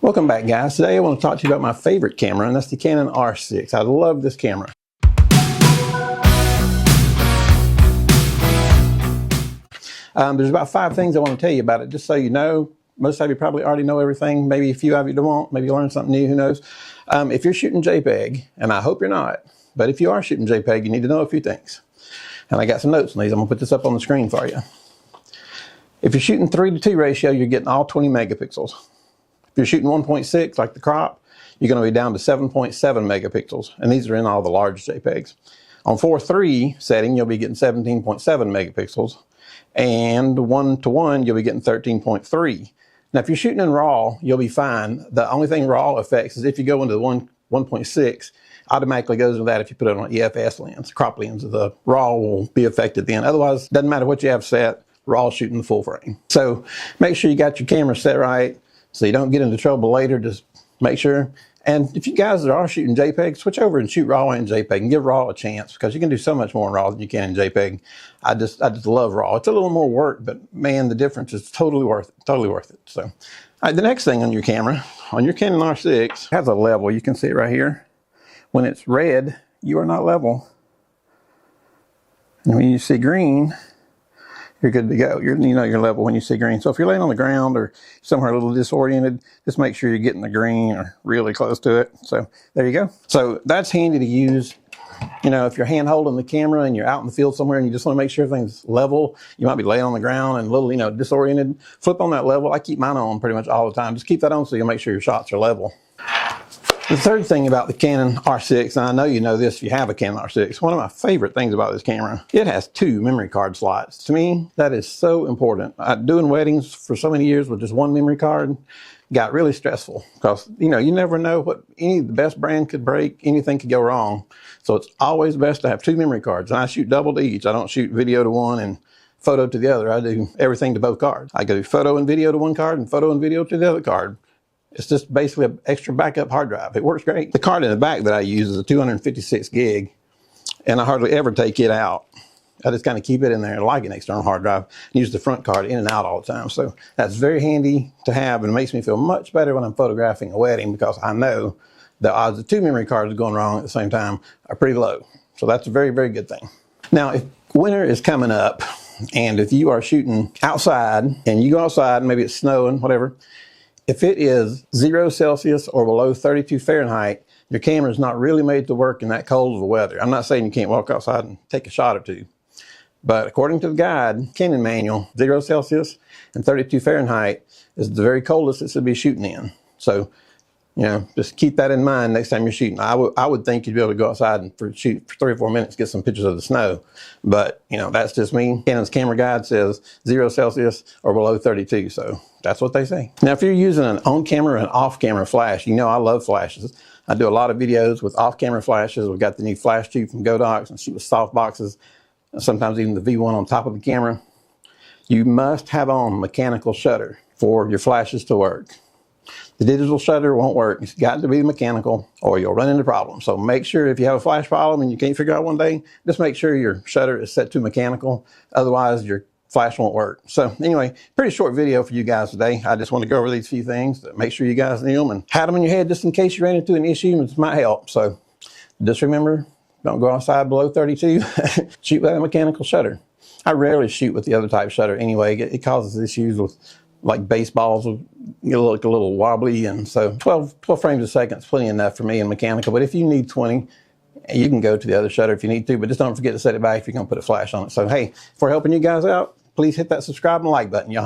Welcome back, guys. Today I want to talk to you about my favorite camera, and that's the Canon R6. I love this camera. There's about 5 things I want to tell you about it, just so you know. Most of you probably already know everything. Maybe a few of you don't. Maybe you learn something new, who knows. If you're shooting JPEG, and I hope you're not, but if you are shooting JPEG, you need to know a few things. And I got some notes on these. I'm going to put this up on the screen for you. If you're shooting 3:2 ratio, you're getting all 20 megapixels. If you're shooting 1.6, like the crop, you're going to be down to 7.7 megapixels. And these are in all the large JPEGs. On 4:3 setting, you'll be getting 17.7 megapixels. And 1:1, you'll be getting 13.3. Now, if you're shooting in RAW, you'll be fine. The only thing RAW affects is if you go into the 1.6, automatically goes into that if you put it on an EFS lens, crop lens. The RAW will be affected then. Otherwise, doesn't matter what you have set, RAW shooting the full frame. So make sure you got your camera set right so you don't get into trouble later. Just make sure. And if you guys that are shooting JPEG, switch over and shoot RAW and JPEG and give RAW a chance, because you can do so much more in RAW than you can in JPEG. I just love RAW. It's a little more work, but man, the difference is totally worth it. Totally worth it. So, all right, the next thing on your camera, on your Canon R6, has a level. You can see it right here. When it's red, you are not level. And when you see green, you're good to go. You know you're level when you see green. So if you're laying on the ground or somewhere a little disoriented, just make sure you're getting the green or really close to it. So there you go. So that's handy to use. You know, if you're hand holding the camera and you're out in the field somewhere and you just want to make sure everything's level, you might be laying on the ground and a little, disoriented. Flip on that level. I keep mine on pretty much all the time. Just keep that on so you'll make sure your shots are level. The third thing about the Canon R6, and I know you know this if you have a Canon R6, one of my favorite things about this camera, it has 2 memory card slots. To me, that is so important. Doing weddings for so many years with just 1 memory card got really stressful because, you never know what the best brand could break, anything could go wrong. So it's always best to have 2 memory cards. And I shoot double to each. I don't shoot video to one and photo to the other. I do everything to both cards. I go photo and video to one card and photo and video to the other card. It's just basically an extra backup hard drive. It works great. The card in the back that I use is a 256 gig, and I hardly ever take it out. I just kind of keep it in there like an external hard drive and use the front card in and out all the time. So that's very handy to have, and it makes me feel much better when I'm photographing a wedding because I know the odds of 2 memory cards going wrong at the same time are pretty low. So that's a very, very good thing. Now, if winter is coming up and if you are shooting outside and you go outside and maybe it's snowing, whatever, if it is 0 Celsius or below 32 Fahrenheit, your camera is not really made to work in that cold of the weather. I'm not saying you can't walk outside and take a shot or two, but according to the guide, Canon manual, 0 Celsius and 32 Fahrenheit is the very coldest it should be shooting in. So, just keep that in mind next time you're shooting. I would think you'd be able to go outside and shoot for 3 or 4 minutes, get some pictures of the snow. But, that's just me. Canon's camera guide says 0 Celsius or below 32. So that's what they say. Now, if you're using an on-camera and off-camera flash, I love flashes. I do a lot of videos with off-camera flashes. We've got the new flash tube from Godox and shoot with soft boxes, sometimes even the V1 on top of the camera. You must have on mechanical shutter for your flashes to work. The digital shutter won't work. It's got to be mechanical or you'll run into problems. So make sure if you have a flash problem and you can't figure out one day, just make sure your shutter is set to mechanical. Otherwise, your flash won't work. So anyway, pretty short video for you guys today. I just want to go over these few things to make sure you guys knew them and had them in your head just in case you ran into an issue and it might help. So just remember, don't go outside below 32. Shoot with a mechanical shutter. I rarely shoot with the other type shutter anyway. It causes issues with like baseballs will look a little wobbly, and so 12 frames a second is plenty enough for me in mechanical. But if you need 20, you can go to the other shutter if you need to, but just don't forget to set it back if you're going to put a flash on it. So hey, for helping you guys out, please hit that subscribe and like button. Y'all